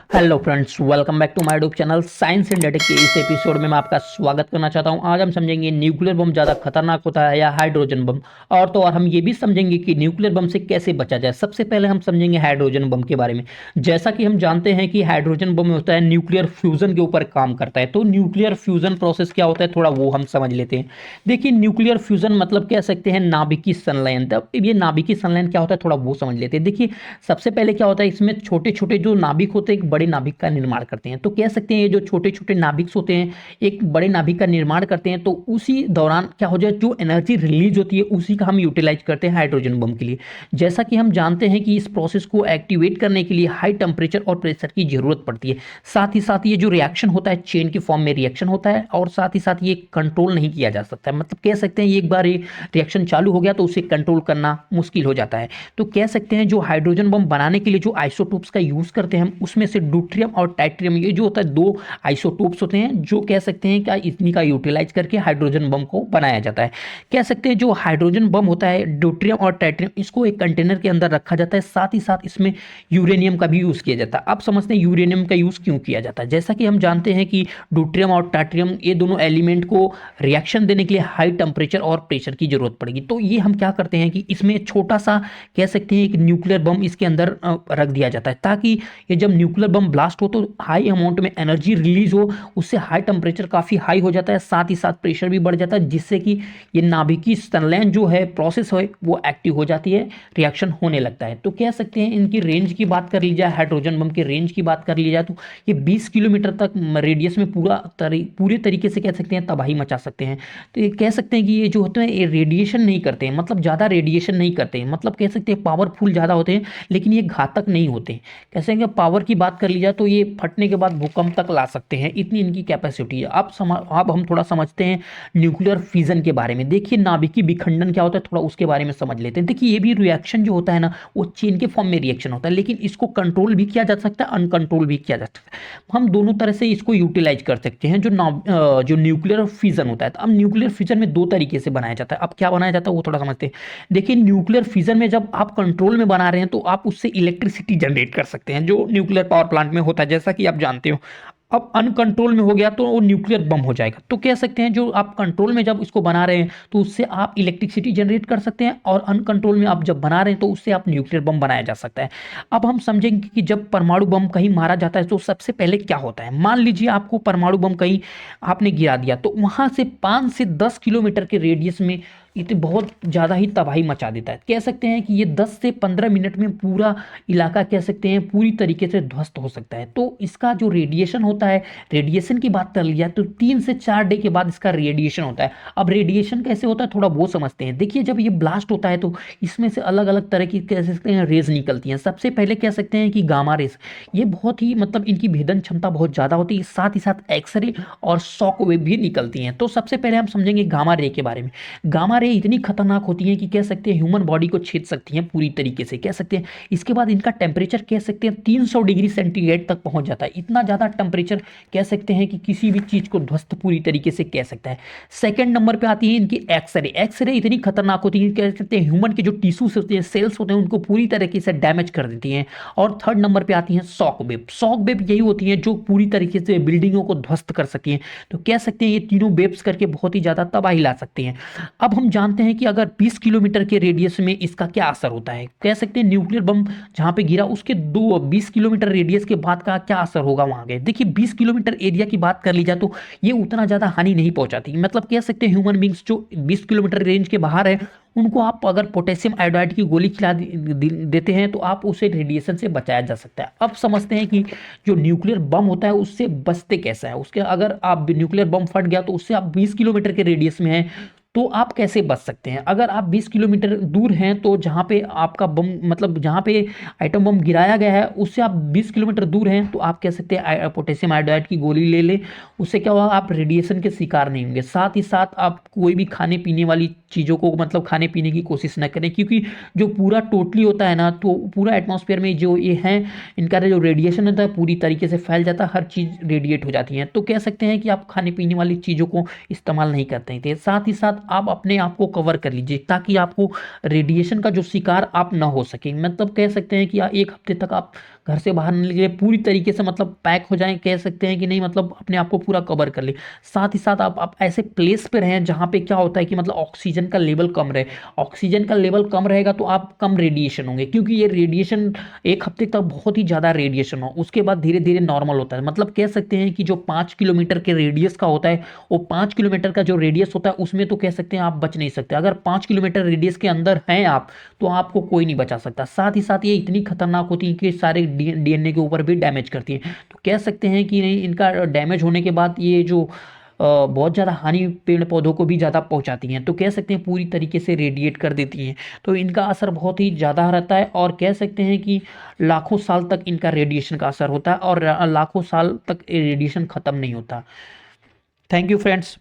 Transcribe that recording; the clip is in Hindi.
Hello friends, welcome back to my YouTube channel science and tech के इस एपिसोड में मैं आपका स्वागत करना चाहता हूं। आज हम समझेंगे न्यूक्लियर बम ज़्यादा खतरनाक होता है या हाइड्रोजन बम। और तो और हम ये भी समझेंगे कि न्यूक्लियर बम से कैसे बचा जाए। सबसे पहले हम समझेंगे हाइड्रोजन बम के बारे में। जैसा कि हम जानते हैं कि हाइड्रोजन बम होता है न्यूक्लियर फ्यूजन के ऊपर काम करता है। तो न्यूक्लियर फ्यूजन प्रोसेस क्या होता है, थोड़ा वो हम समझ लेते हैं। देखिए, न्यूक्लियर फ्यूजन मतलब कह सकते हैं नाभिकीय संलयन। तब ये नाभिकीय संलयन क्या होता है, थोड़ा वो समझ लेते हैं। देखिए, सबसे पहले क्या होता है, इसमें छोटे छोटे जो नाभिक होते हैं एक बड़े नाभिक का निर्माण करते हैं। तो कह सकते हैं ये जो छोटे छोटे नाभिक होते हैं एक बड़े नाभिक का निर्माण करते हैं। तो उसी दौरान क्या हो जाए, जो एनर्जी रिलीज होती है उसी का हम यूटिलाइज करते हैं हाइड्रोजन बम के लिए। जैसा कि हम जानते हैं कि इस प्रोसेस को एक्टिवेट करने के लिए हाई टेम्परेचर और प्रेशर की जरूरत पड़ती है। साथ ही ये जो रिएक्शन होता है चेन के फॉर्म में रिएक्शन होता है, और साथ ही साथ ये कंट्रोल नहीं किया जा सकता है। मतलब कह सकते हैं एक बार ये रिएक्शन चालू हो गया तो उसे कंट्रोल करना मुश्किल हो जाता है। तो कह सकते हैं जो हाइड्रोजन बम बनाने के लिए जो आइसोटोप्स का यूज करते हैं हम, उसमें से ड्यूट्रियम और टाइट्रियम, ये जो होता है दो आइसोटोप्स होते हैं जो कह सकते हैं कि इतनी का यूटिलाइज करके हाइड्रोजन बम को बनाया जाता है। कह सकते हैं जो हाइड्रोजन बम होता है ड्यूट्रियम और टाइट्रियम, इसको एक कंटेनर के अंदर रखा जाता है। साथ ही साथ इसमें यूरेनियम का भी यूज किया जाता है। अब समझते हैं यूरेनियम का यूज क्यों किया जाता है। जैसा कि हम जानते हैं कि ड्यूट्रियम और टाइट्रियम ये दोनों एलिमेंट को रिएक्शन देने के लिए हाई टेम्परेचर और प्रेशर की जरूरत पड़ेगी। तो ये हम क्या करते हैं कि इसमें छोटा सा कह सकते हैं एक न्यूक्लियर बम इसके अंदर रख दिया जाता है, ताकि ये जब न्यूक्लियर बम ब्लास्ट हो तो हाई अमाउंट में एनर्जी रिलीज हो। उससे हाई टेम्परेचर काफ़ी हाई हो जाता है, साथ ही साथ प्रेशर भी बढ़ जाता है, जिससे कि ये नाभिकीय संलयन जो है प्रोसेस है वो एक्टिव हो जाती है, रिएक्शन होने लगता है। तो कह सकते हैं इनकी रेंज की बात कर ली जाए, हाइड्रोजन बम की रेंज की बात कर ली जाए तो ये 20 किलोमीटर तक रेडियस में पूरे तरीके से कह सकते हैं तबाही मचा सकते हैं। तो ये कह सकते हैं कि ये जो होते हैं ये रेडिएशन नहीं करते हैं, मतलब ज़्यादा रेडिएशन नहीं करते हैं। मतलब कह सकते हैं पावरफुल ज़्यादा होते हैं लेकिन ये घातक नहीं होते। कैसे कि पावर की बात कर ली जाए तो ये फटने के बाद भूकंप तक ला सकते हैं, इतनी इनकी कैपेसिटी है। अब हम थोड़ा समझते हैं न्यूक्लियर फिजन के बारे में। देखिए, नाभिकीय विखंडन क्या होता है, थोड़ा उसके बारे में समझ लेते हैं। देखिए, ये भी रिएक्शन जो होता है ना वो चेन के फॉर्म में रिएक्शन होता है, लेकिन इसको कंट्रोल भी किया जा सकता है, अनकंट्रोल भी किया जा सकता है। हम दोनों तरह से इसको यूटिलाइज कर सकते हैं जो न्यूक्लियर फिजन होता है। तो अब न्यूक्लियर फिजन में दो तरीके से बनाया जाता है। अब क्या बनाया जाता है वो थोड़ा समझते हैं। देखिए, न्यूक्लियर फिजन में जब आप कंट्रोल में बना रहे हैं तो आप उससे इलेक्ट्रिसिटी जनरेट कर सकते हैं, जो न्यूक्लियर पावर प्लांट में होता है, जैसा कि आप जानते हो। अब अनकंट्रोल में हो गया तो वो न्यूक्लियर बम हो जाएगा। तो कह सकते हैं जो आप कंट्रोल में जब इसको बना रहे हैं तो उससे आप इलेक्ट्रिसिटी जनरेट कर सकते हैं, और अनकंट्रोल में आप जब बना रहे हैं तो उससे आप न्यूक्लियर बम बनाया जा सकता है। अब हम समझेंगे कि जब परमाणु बम कहीं मारा जाता है तो सबसे पहले क्या होता है। मान लीजिए आपको परमाणु बम कहीं आपने गिरा दिया, तो वहां से 5 से 10 किलोमीटर के रेडियस में ये बहुत ज़्यादा ही तबाही मचा देता है। कह सकते हैं कि ये 10 से 15 मिनट में पूरा इलाका कह सकते हैं पूरी तरीके से ध्वस्त हो सकता है। तो इसका जो रेडिएशन होता है, रेडिएशन की बात कर लिया तो 3 से 4 डे के बाद इसका रेडिएशन होता है। अब रेडिएशन कैसे होता है थोड़ा वो समझते हैं। देखिए, जब ये ब्लास्ट होता है तो इसमें से अलग अलग तरह की कह सकते हैं रेज निकलती हैं। सबसे पहले कह सकते हैं कि गामा रेज, ये बहुत ही मतलब इनकी भेदन क्षमता बहुत ज़्यादा होती है। साथ ही साथ एक्सरे और शॉक वेव भी निकलती हैं। तो सबसे पहले हम समझेंगे गामा रे के बारे में। गामा रे इतनी खतरनाक होती है कि कह सकते हैं ह्यूमन बॉडी को छेद सकती हैं पूरी तरीके से, कह सकते हैं। इसके बाद इनका टेम्परेचर कह सकते हैं 300 डिग्री सेंटीग्रेड तक पहुंच जाता है। इतना ज़्यादा टेम्परेचर कह सकते हैं कि किसी भी चीज़ को ध्वस्त पूरी तरीके से कह सकता है। सेकेंड नंबर पे आती है इनकी एक्सरे। एक्सरे इतनी खतरनाक होती है, कह सकते हैं ह्यूमन के जो टिश्यूज होते हैं, सेल्स होते हैं, उनको पूरी तरीके से डैमेज कर देती हैं। और थर्ड नंबर पे आती है शॉक वेव। शॉक वेव यही होती है जो पूरी तरीके से बिल्डिंगों को ध्वस्त कर सकती हैं। तो कह सकते हैं ये तीनों वेव्स करके बहुत ही ज़्यादा तबाही ला सकती हैं। अब हम जानते हैं कि अगर 20 किलोमीटर के रेडियस में इसका क्या असर होता है। कह सकते हैं न्यूक्लियर बम जहां पे गिरा उसके 20 किलोमीटर रेडियस के बाद का क्या असर होगा वहां गए। देखिए, 20 किलोमीटर एरिया की बात कर ली जाए तो ये उतना ज्यादा हानि नहीं पहुंचाती। मतलब कह सकते हैं ह्यूमन बींग्स जो 20 किलोमीटर रेंज के बाहर है उनको आप अगर पोटेशियम आयोडाइड की गोली खिला देते हैं तो आप उसे रेडिएशन से बचाया जा सकता है। अब समझते हैं कि जो न्यूक्लियर बम होता है उससे बचते कैसा है। उसके अगर आप न्यूक्लियर बम फट गया तो उससे आप 20 किलोमीटर के रेडियस में हैं तो आप कैसे बच सकते हैं। अगर आप 20 किलोमीटर दूर हैं तो जहाँ पे आपका बम मतलब जहाँ पे आइटम बम गिराया गया है उससे आप 20 किलोमीटर दूर हैं तो आप कह सकते हैं पोटेशियम आयोडाइड की गोली ले लें। उससे क्या होगा, आप रेडिएशन के शिकार नहीं होंगे। साथ ही साथ आप कोई भी खाने पीने वाली चीज़ों को मतलब खाने पीने की कोशिश न करें, क्योंकि जो पूरा टोटली होता है ना तो पूरा एटमॉस्फेयर में जो ये है इनका जो रेडिएशन होता है पूरी तरीके से फैल जाता है, हर चीज़ रेडिएट हो जाती है। तो कह सकते हैं कि आप खाने पीने वाली चीज़ों को इस्तेमाल नहीं करते थे। साथ ही साथ आप अपने आप को कवर कर लीजिए ताकि आपको रेडिएशन का जो शिकार आप ना हो सके। मतलब कह सकते हैं कि एक हफ्ते तक आप घर से बाहर निकले पूरी तरीके से मतलब पैक हो जाएं, कह सकते हैं कि नहीं, मतलब अपने आप को पूरा कवर कर ले। साथ ही साथ आप ऐसे प्लेस पे रहें जहाँ पे क्या होता है कि मतलब ऑक्सीजन का लेवल कम रहे। ऑक्सीजन का लेवल कम रहेगा तो आप कम रेडिएशन होंगे, क्योंकि ये रेडिएशन एक हफ्ते तक बहुत ही ज़्यादा रेडिएशन हो, उसके बाद धीरे धीरे नॉर्मल होता है। मतलब कह सकते हैं कि जो 5 किलोमीटर के रेडियस का होता है, वो 5 किलोमीटर का जो रेडियस होता है उसमें तो कह सकते हैं आप बच नहीं सकते। अगर 5 किलोमीटर रेडियस के अंदर हैं आप, तो आपको कोई नहीं बचा सकता। साथ ही साथ ये इतनी खतरनाक होती है कि सारे डीएनए के ऊपर भी डैमेज करती है। तो कह सकते हैं कि नहीं, इनका डैमेज होने के बाद ये जो बहुत ज़्यादा हानि पेड़ पौधों को भी ज़्यादा पहुंचाती हैं, तो कह सकते हैं पूरी तरीके से रेडिएट कर देती हैं। तो इनका असर बहुत ही ज़्यादा रहता है, और कह सकते हैं कि लाखों साल तक इनका रेडिएशन का असर होता है, और लाखों साल तक रेडिएशन ख़त्म नहीं होता। Thank you friends.